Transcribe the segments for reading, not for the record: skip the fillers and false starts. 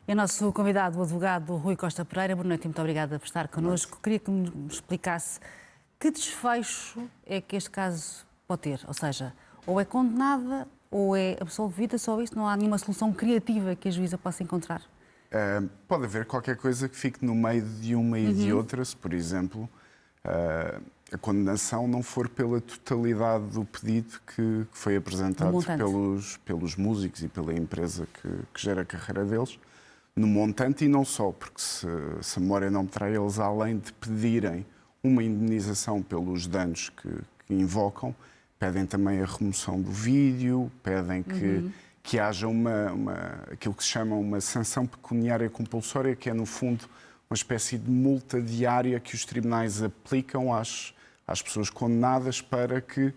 É nosso convidado, o advogado Rui Costa Pereira. Boa noite e muito obrigada por estar connosco. Queria que me explicasse que desfecho é que este caso pode ter. Ou seja, ou é condenada ou é absolvida, só isso? Não há nenhuma solução criativa que a juíza possa encontrar? Pode haver qualquer coisa que fique no meio de uma e de outra, se, por exemplo, a condenação não for pela totalidade do pedido que foi apresentado pelos músicos e pela empresa que gera a carreira deles, no montante e não só, porque se a memória não me trai, eles, além de pedirem uma indemnização pelos danos que invocam, pedem também a remoção do vídeo, pedem que haja aquilo que se chama uma sanção pecuniária compulsória, que é, no fundo, uma espécie de multa diária que os tribunais aplicam às pessoas condenadas para que,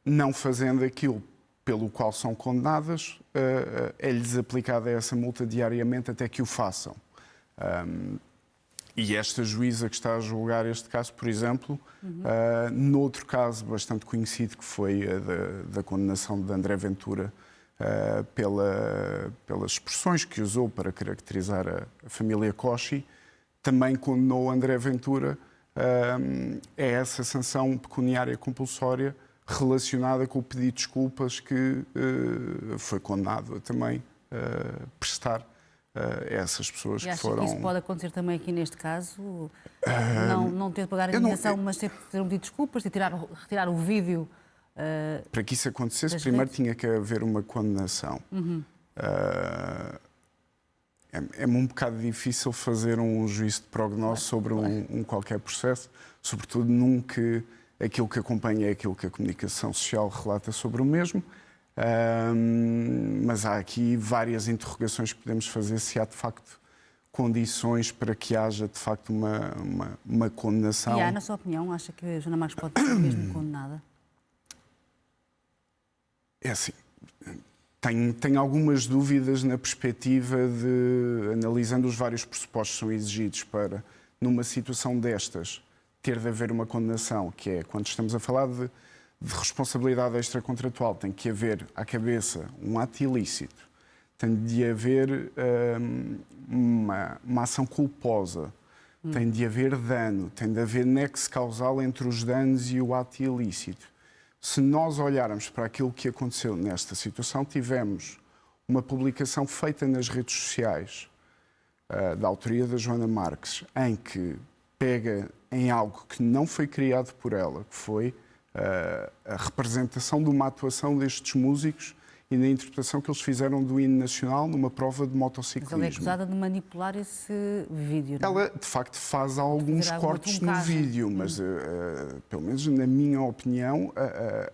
não fazendo aquilo pelo qual são condenadas, é-lhes aplicada essa multa diariamente até que o façam. E esta juíza que está a julgar este caso, por exemplo, noutro caso bastante conhecido, que foi a da condenação de André Ventura pelas expressões que usou para caracterizar a família Cauchy, também condenou André Ventura a essa sanção pecuniária compulsória relacionada com o pedido de desculpas que foi condenado a também prestar a essas pessoas e que acha foram... que isso pode acontecer também aqui neste caso? Não ter de pagar a indenização, mas ter um pedido de desculpas, de retirar o vídeo? Para que isso acontecesse, primeiro tinha que haver uma condenação. É um bocado difícil fazer um juízo de prognóstico sobre um qualquer processo, sobretudo num que aquilo que acompanha é aquilo que a comunicação social relata sobre o mesmo. Mas há aqui várias interrogações que podemos fazer se há de facto condições para que haja de facto uma condenação. E há, na sua opinião, acha que a Joana Marques pode ser mesmo condenada? É assim, tenho algumas dúvidas na perspectiva de, analisando os vários pressupostos que são exigidos para, numa situação destas, ter de haver uma condenação, que é, quando estamos a falar de responsabilidade extracontratual, tem que haver à cabeça um ato ilícito, tem de haver uma ação culposa, tem de haver dano, tem de haver nexo causal entre os danos e o ato ilícito. Se nós olharmos para aquilo que aconteceu nesta situação, tivemos uma publicação feita nas redes sociais da autoria da Joana Marques, em que pega em algo que não foi criado por ela, que foi a representação de uma atuação destes músicos e na interpretação que eles fizeram do hino nacional numa prova de motociclismo. Mas ela é acusada de manipular esse vídeo, não é? Ela, de facto, faz alguns cortes no vídeo, mas, pelo menos na minha opinião,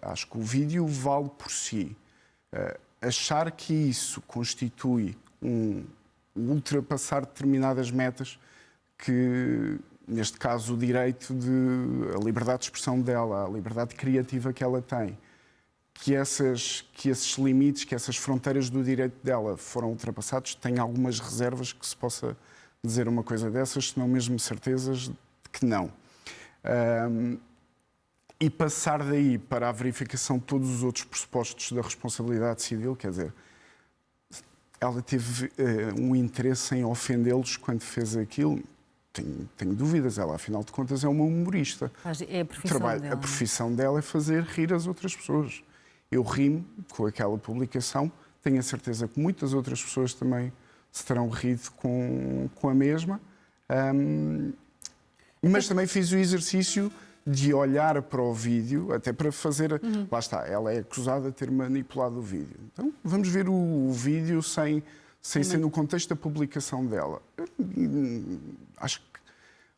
acho que o vídeo vale por si. Achar que isso constitui ultrapassar determinadas metas que... Neste caso, o direito a liberdade de expressão dela, a liberdade criativa que ela tem, que esses limites, que essas fronteiras do direito dela foram ultrapassados, tenho algumas reservas que se possa dizer uma coisa dessas, se não mesmo certezas de que não. E passar daí para a verificação de todos os outros pressupostos da responsabilidade civil, quer dizer, ela teve um interesse em ofendê-los quando fez aquilo. Tenho dúvidas, ela, afinal de contas, é uma humorista. É a profissão dela. A profissão dela é fazer rir as outras pessoas. Eu ri-me com aquela publicação, tenho a certeza que muitas outras pessoas também se terão rido com a mesma, mas também fiz o exercício de olhar para o vídeo, até para fazer... Lá está, ela é acusada de ter manipulado o vídeo. Então, vamos ver o vídeo sem ser no contexto da publicação dela. Acho que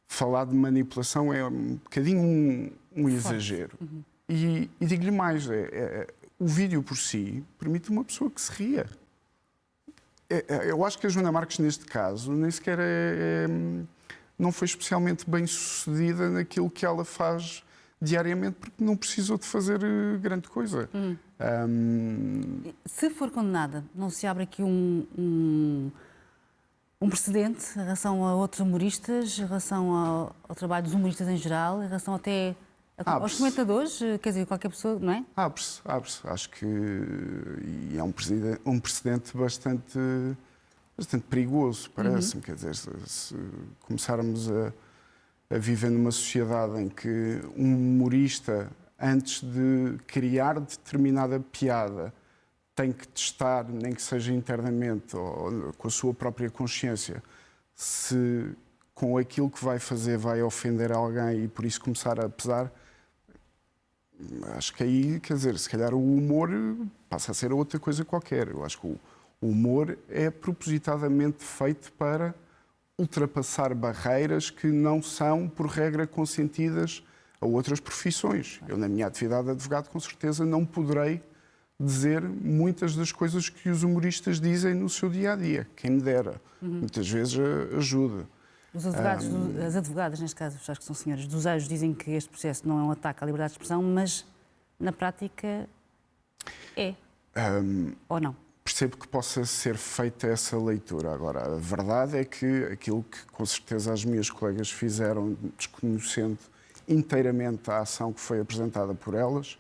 falar de manipulação é um bocadinho um exagero. E digo-lhe mais, o vídeo por si permite uma pessoa que se ria. Eu acho que a Joana Marques, neste caso, nem sequer não foi especialmente bem sucedida naquilo que ela faz diariamente, porque não precisou de fazer grande coisa. Se for condenada, não se abre aqui um precedente em relação a outros humoristas, em relação ao trabalho dos humoristas em geral, em relação até aos comentadores, quer dizer, qualquer pessoa, não é? Abre-se. Acho que é um precedente bastante bastante perigoso, parece-me. Quer dizer, se começarmos a viver numa sociedade em que um humorista, antes de criar determinada piada, tem que testar, nem que seja internamente ou com a sua própria consciência, se com aquilo que vai fazer vai ofender alguém e por isso começar a pesar. Acho que aí, quer dizer, se calhar o humor passa a ser outra coisa qualquer. Eu acho que o humor é propositadamente feito para ultrapassar barreiras que não são, por regra, consentidas a outras profissões. Eu, na minha atividade de advogado, com certeza não poderei dizer muitas das coisas que os humoristas dizem no seu dia-a-dia. Quem me dera. Muitas vezes ajuda. Os advogados, as advogadas, neste caso, acho que são senhoras dos Anjos, dizem que este processo não é um ataque à liberdade de expressão, mas na prática é. Ou não? Percebo que possa ser feita essa leitura. Agora, a verdade é que aquilo que, com certeza, as minhas colegas fizeram, desconhecendo inteiramente a ação que foi apresentada por elas,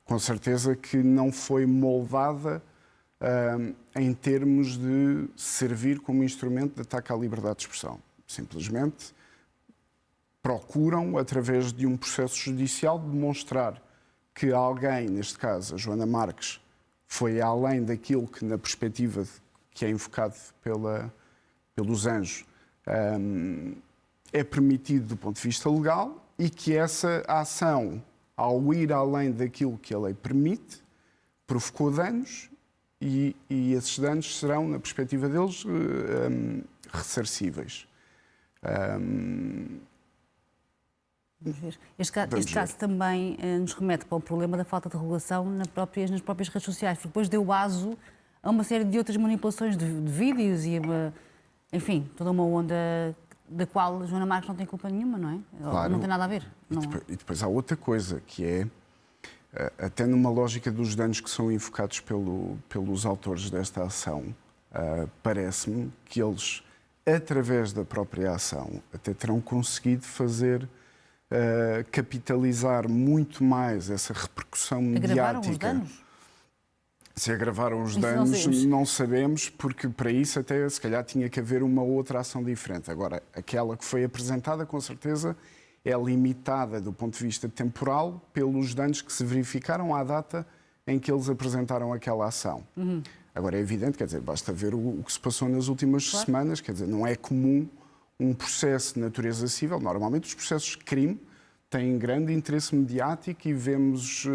com certeza que não foi moldada em termos de servir como instrumento de ataque à liberdade de expressão. Simplesmente procuram, através de um processo judicial, demonstrar que alguém, neste caso a Joana Marques, foi além daquilo que, na perspectiva que é invocado pelos Anjos, é permitido do ponto de vista legal e que essa ação, ao ir além daquilo que a lei permite, provocou danos e esses danos serão, na perspectiva deles, ressarcíveis. Vamos ver. Este caso também nos remete para o problema da falta de regulação nas próprias redes sociais, porque depois deu aso a uma série de outras manipulações de vídeos e, enfim, toda uma onda da qual a Joana Marques não tem culpa nenhuma, não é? Claro. Não tem nada a ver. E depois há outra coisa, que é, até numa lógica dos danos que são invocados pelos autores desta ação, parece-me que eles, através da própria ação, até terão conseguido fazer capitalizar muito mais essa repercussão mediática. Agravaram os danos? Se agravaram os danos, não sabemos, porque para isso até se calhar tinha que haver uma outra ação diferente. Agora, aquela que foi apresentada, com certeza, é limitada do ponto de vista temporal pelos danos que se verificaram à data em que eles apresentaram aquela ação. Agora, é evidente, quer dizer, basta ver o que se passou nas últimas semanas, quer dizer, não é comum um processo de natureza civil. Normalmente os processos de crime têm grande interesse mediático e vemos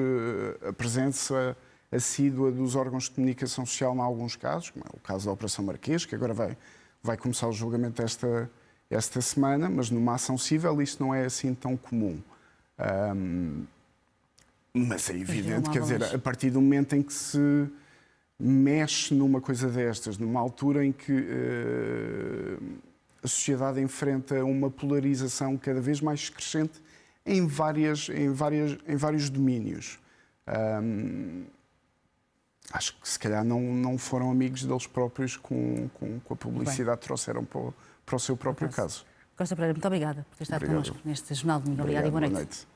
a presença assídua dos órgãos de comunicação social em alguns casos, como é o caso da Operação Marquês, que agora vai começar o julgamento esta semana, mas numa ação civil isso não é assim tão comum. Mas é evidente, quer dizer, a partir do momento em que se mexe numa coisa destas, numa altura em que a sociedade enfrenta uma polarização cada vez mais crescente em vários domínios. Acho que se calhar não foram amigos deles próprios com a publicidade que trouxeram para o seu próprio caso. Costa Pereira, muito obrigada por ter estado connosco neste Jornal de Domingo. Obrigada e boa noite.